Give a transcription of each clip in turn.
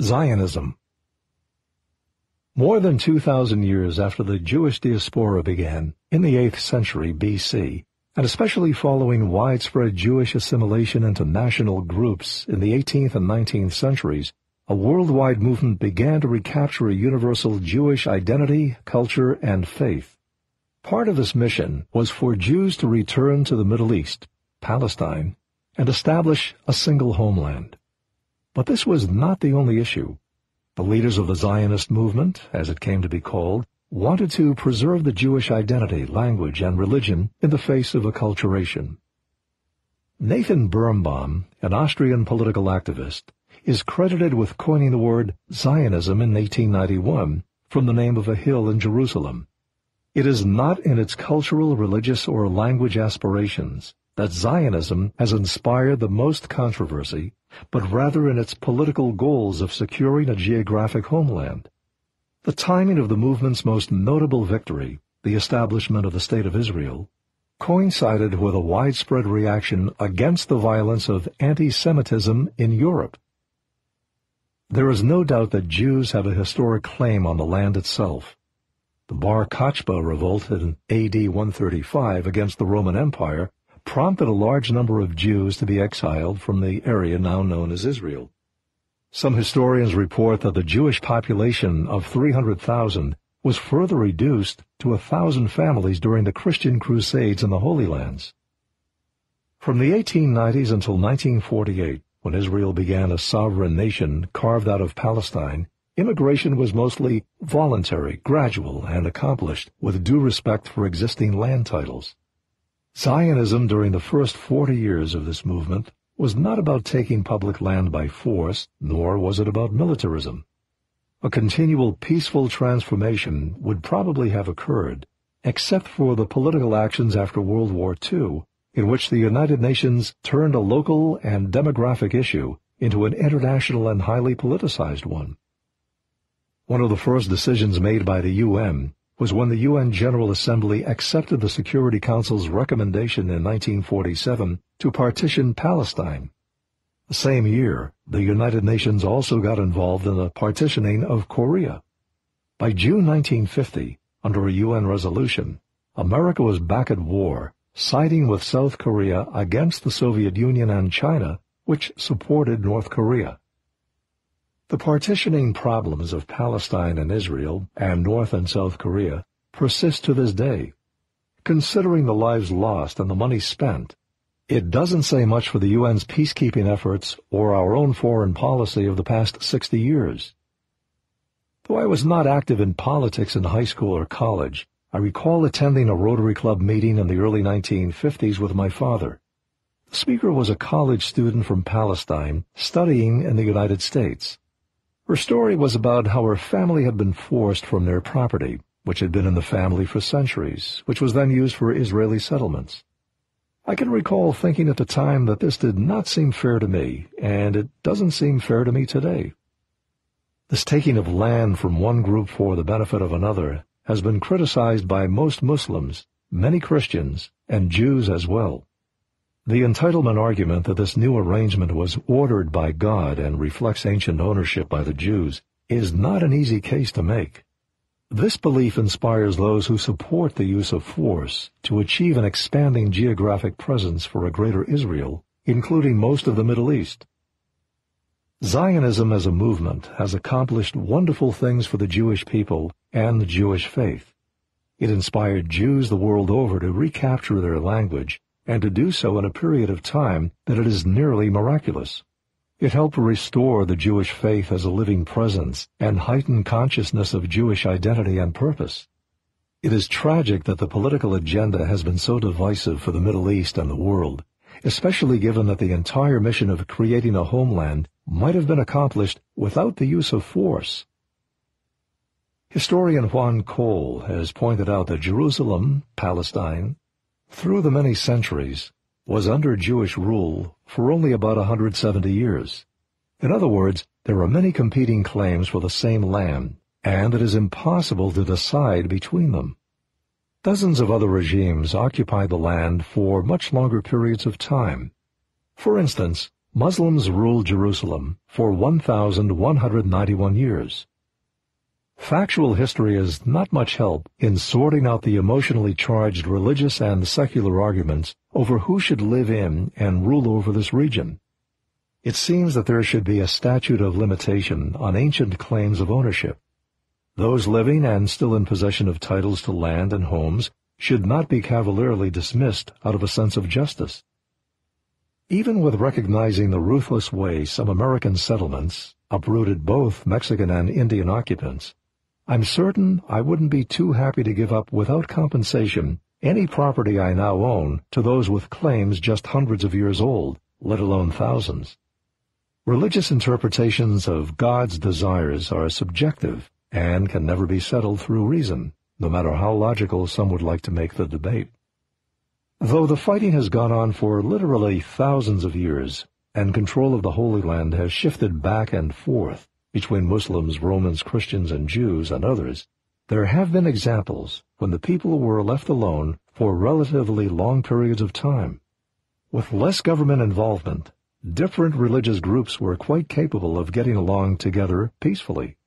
Zionism. More than 2,000 years after the Jewish diaspora began, in the 8th century B.C., and especially following widespread Jewish assimilation into national groups in the 18th and 19th centuries, a worldwide movement began to recapture a universal Jewish identity, culture, and faith. Part of this mission was for Jews to return to the Middle East, Palestine, and establish a single homeland. But this was not the only issue. The leaders of the Zionist movement, as it came to be called, wanted to preserve the Jewish identity, language, and religion in the face of acculturation. Nathan Birnbaum, an Austrian political activist, is credited with coining the word Zionism in 1891 from the name of a hill in Jerusalem. It is not in its cultural, religious, or language aspirations that Zionism has inspired the most controversy, but rather in its political goals of securing a geographic homeland. The timing of the movement's most notable victory, the establishment of the State of Israel, coincided with a widespread reaction against the violence of anti-Semitism in Europe. There is no doubt that Jews have a historic claim on the land itself. The Bar Kokhba revolt in AD 135 against the Roman Empire prompted a large number of Jews to be exiled from the area now known as Israel. Some historians report that the Jewish population of 300,000 was further reduced to 1,000 families during the Christian Crusades in the Holy Lands. From the 1890s until 1948, when Israel began a sovereign nation carved out of Palestine, immigration was mostly voluntary, gradual, and accomplished with due respect for existing land titles. Zionism during the first 40 years of this movement was not about taking public land by force, nor was it about militarism. A continual peaceful transformation would probably have occurred, except for the political actions after World War II, in which the United Nations turned a local and demographic issue into an international and highly politicized one. One of the first decisions made by the UN was when the UN General Assembly accepted the Security Council's recommendation in 1947 to partition Palestine. The same year, the United Nations also got involved in the partitioning of Korea. By June 1950, under a UN resolution, America was back at war, siding with South Korea against the Soviet Union and China, which supported North Korea. The partitioning problems of Palestine and Israel, and North and South Korea, persist to this day. Considering the lives lost and the money spent, it doesn't say much for the UN's peacekeeping efforts or our own foreign policy of the past 60 years. Though I was not active in politics in high school or college, I recall attending a Rotary Club meeting in the early 1950s with my father. The speaker was a college student from Palestine studying in the United States. Her story was about how her family had been forced from their property, which had been in the family for centuries, which was then used for Israeli settlements. I can recall thinking at the time that this did not seem fair to me, and it doesn't seem fair to me today. This taking of land from one group for the benefit of another has been criticized by most Muslims, many Christians, and Jews as well. The entitlement argument that this new arrangement was ordered by God and reflects ancient ownership by the Jews is not an easy case to make. This belief inspires those who support the use of force to achieve an expanding geographic presence for a greater Israel, including most of the Middle East. Zionism as a movement has accomplished wonderful things for the Jewish people and the Jewish faith. It inspired Jews the world over to recapture their language, and to do so in a period of time that it is nearly miraculous. It helped restore the Jewish faith as a living presence and heighten consciousness of Jewish identity and purpose. It is tragic that the political agenda has been so divisive for the Middle East and the world, especially given that the entire mission of creating a homeland might have been accomplished without the use of force. Historian Juan Cole has pointed out that Jerusalem, Palestine, through the many centuries, was under Jewish rule for only about 170 years. In other words, there are many competing claims for the same land, and it is impossible to decide between them. Dozens of other regimes occupied the land for much longer periods of time. For instance, Muslims ruled Jerusalem for 1,191 years. Factual history is not much help in sorting out the emotionally charged religious and secular arguments over who should live in and rule over this region. It seems that there should be a statute of limitation on ancient claims of ownership. Those living and still in possession of titles to land and homes should not be cavalierly dismissed out of a sense of justice. Even with recognizing the ruthless way some American settlements uprooted both Mexican and Indian occupants, I'm certain I wouldn't be too happy to give up without compensation any property I now own to those with claims just hundreds of years old, let alone thousands. Religious interpretations of God's desires are subjective and can never be settled through reason, no matter how logical some would like to make the debate. Though the fighting has gone on for literally thousands of years, and control of the Holy Land has shifted back and forth between Muslims, Romans, Christians, and Jews, and others, there have been examples when the people were left alone for relatively long periods of time. With less government involvement, different religious groups were quite capable of getting along together peacefully.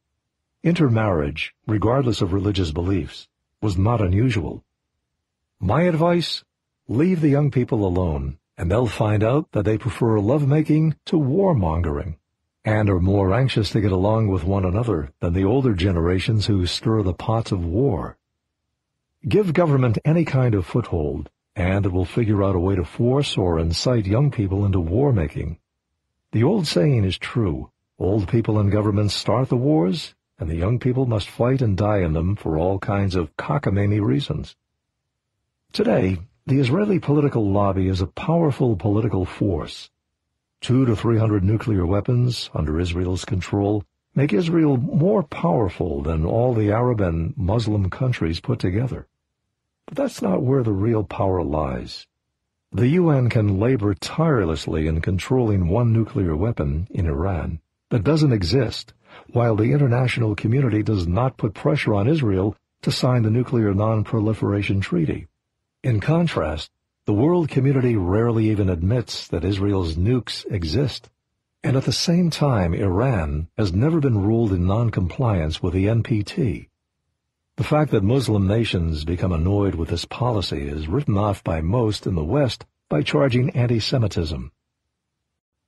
Intermarriage, regardless of religious beliefs, was not unusual. My advice? Leave the young people alone, and they'll find out that they prefer lovemaking to warmongering, and are more anxious to get along with one another than the older generations who stir the pots of war. Give government any kind of foothold, and it will figure out a way to force or incite young people into war-making. The old saying is true: old people in governments start the wars, and the young people must fight and die in them for all kinds of cockamamie reasons. Today, the Israeli political lobby is a powerful political force. 200 to 300 nuclear weapons under Israel's control make Israel more powerful than all the Arab and Muslim countries put together. But that's not where the real power lies. The UN can labor tirelessly in controlling one nuclear weapon in Iran that doesn't exist, while the international community does not put pressure on Israel to sign the Nuclear Non-Proliferation Treaty. In contrast, the world community rarely even admits that Israel's nukes exist. And at the same time, Iran has never been ruled in non-compliance with the NPT. The fact that Muslim nations become annoyed with this policy is written off by most in the West by charging anti-Semitism.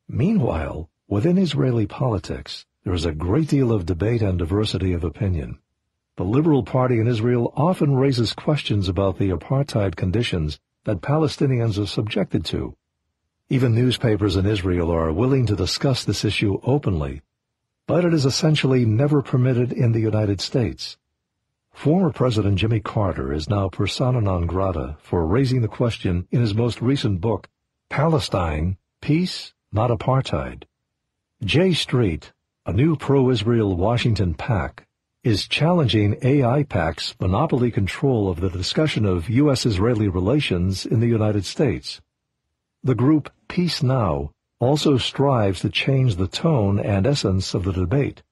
Meanwhile, within Israeli politics, there is a great deal of debate and diversity of opinion. The Liberal Party in Israel often raises questions about the apartheid conditions that Palestinians are subjected to. Even newspapers in Israel are willing to discuss this issue openly, but it is essentially never permitted in the United States. Former President Jimmy Carter is now persona non grata for raising the question in his most recent book, Palestine, Peace, Not Apartheid. J Street, a new pro-Israel Washington PAC, is challenging AIPAC's monopoly control of the discussion of U.S.-Israeli relations in the United States. The group Peace Now also strives to change the tone and essence of the debate.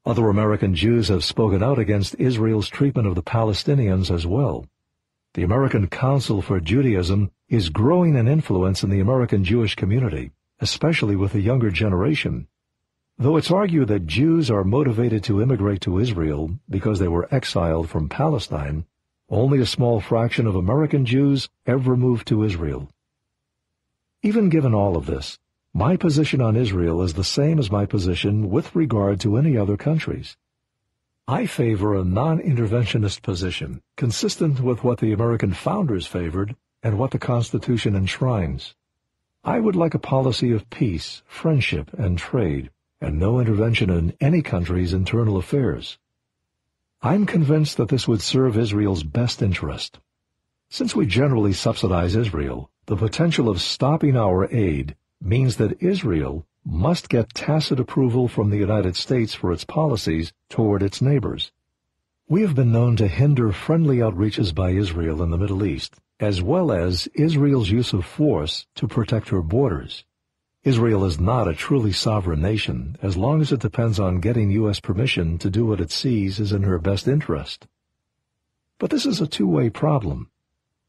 Other American Jews have spoken out against Israel's treatment of the Palestinians as well. The American Council for Judaism is growing in influence in the American Jewish community, especially with the younger generation. Though it's argued that Jews are motivated to immigrate to Israel because they were exiled from Palestine, only a small fraction of American Jews ever moved to Israel. Even given all of this, my position on Israel is the same as my position with regard to any other countries. I favor a non-interventionist position, consistent with what the American founders favored and what the Constitution enshrines. I would like a policy of peace, friendship, and trade, and no intervention in any country's internal affairs. I'm convinced that this would serve Israel's best interest. Since we generally subsidize Israel, the potential of stopping our aid means that Israel must get tacit approval from the United States for its policies toward its neighbors. We have been known to hinder friendly outreaches by Israel in the Middle East, as well as Israel's use of force to protect her borders. Israel is not a truly sovereign nation as long as it depends on getting U.S. permission to do what it sees is in her best interest. But this is a two-way problem.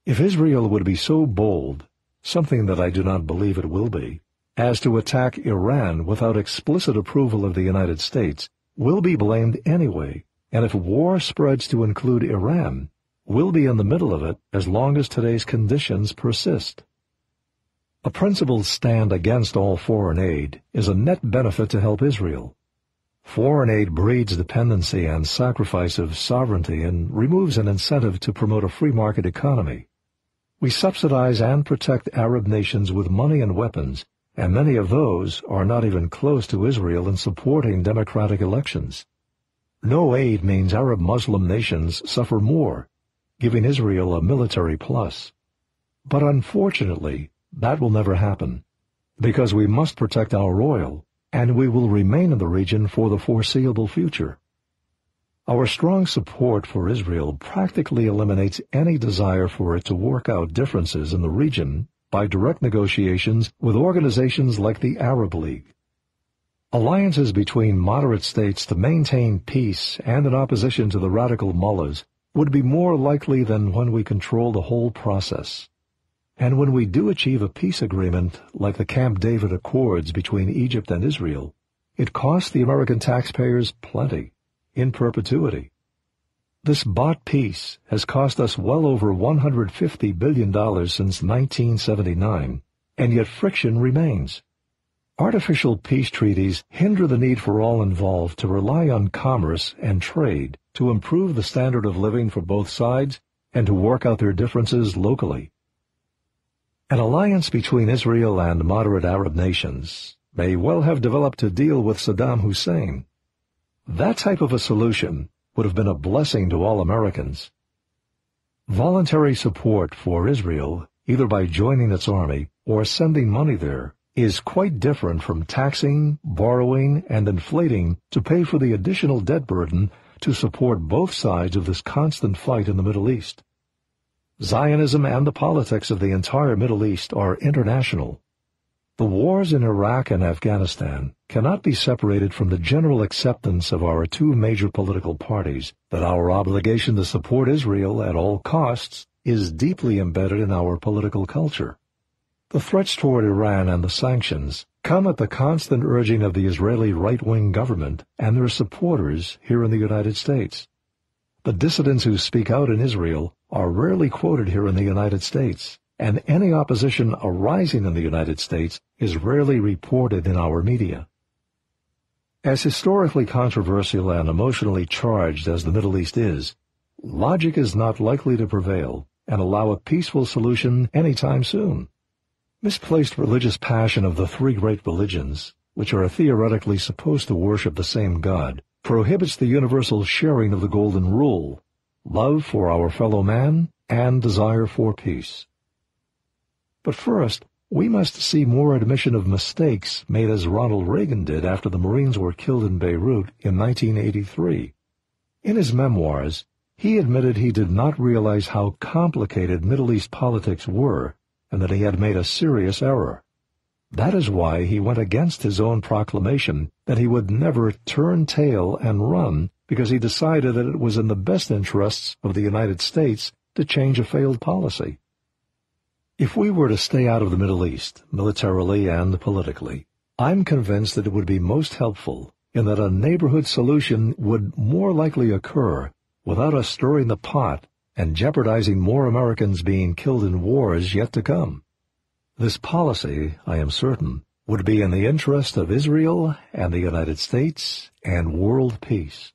If Israel would be so bold, something that I do not believe it will be, as to attack Iran without explicit approval of the United States will be blamed anyway, and if war spreads to include Iran, we'll be in the middle of it as long as today's conditions persist. A principled stand against all foreign aid is a net benefit to help Israel. Foreign aid breeds dependency and sacrifice of sovereignty and removes an incentive to promote a free market economy. We subsidize and protect Arab nations with money and weapons, and many of those are not even close to Israel in supporting democratic elections. No aid means Arab Muslim nations suffer more, giving Israel a military plus. But unfortunately, that will never happen, because we must protect our oil, and we will remain in the region for the foreseeable future. Our strong support for Israel practically eliminates any desire for it to work out differences in the region by direct negotiations with organizations like the Arab League. Alliances between moderate states to maintain peace and in opposition to the radical mullahs would be more likely than when we control the whole process. And when we do achieve a peace agreement like the Camp David Accords between Egypt and Israel, it costs the American taxpayers plenty, in perpetuity. This bought peace has cost us well over $150 billion since 1979, and yet friction remains. Artificial peace treaties hinder the need for all involved to rely on commerce and trade to improve the standard of living for both sides and to work out their differences locally. An alliance between Israel and moderate Arab nations may well have developed to deal with Saddam Hussein. That type of a solution would have been a blessing to all Americans. Voluntary support for Israel, either by joining its army or sending money there, is quite different from taxing, borrowing, and inflating to pay for the additional debt burden to support both sides of this constant fight in the Middle East. Zionism and the politics of the entire Middle East are international. The wars in Iraq and Afghanistan cannot be separated from the general acceptance of our two major political parties that our obligation to support Israel at all costs is deeply embedded in our political culture. The threats toward Iran and the sanctions come at the constant urging of the Israeli right-wing government and their supporters here in the United States. The dissidents who speak out in Israel are rarely quoted here in the United States, and any opposition arising in the United States is rarely reported in our media. As historically controversial and emotionally charged as the Middle East is, logic is not likely to prevail and allow a peaceful solution anytime soon. Misplaced religious passion of the three great religions, which are theoretically supposed to worship the same God, prohibits the universal sharing of the Golden Rule, love for our fellow man and desire for peace. But first, we must see more admission of mistakes made as Ronald Reagan did after the Marines were killed in Beirut in 1983. In his memoirs, he admitted he did not realize how complicated Middle East politics were and that he had made a serious error. That is why he went against his own proclamation that he would never turn tail and run, because he decided that it was in the best interests of the United States to change a failed policy. If we were to stay out of the Middle East, militarily and politically, I'm convinced that it would be most helpful in that a neighborhood solution would more likely occur without us stirring the pot and jeopardizing more Americans being killed in wars yet to come. This policy, I am certain, would be in the interest of Israel and the United States and world peace.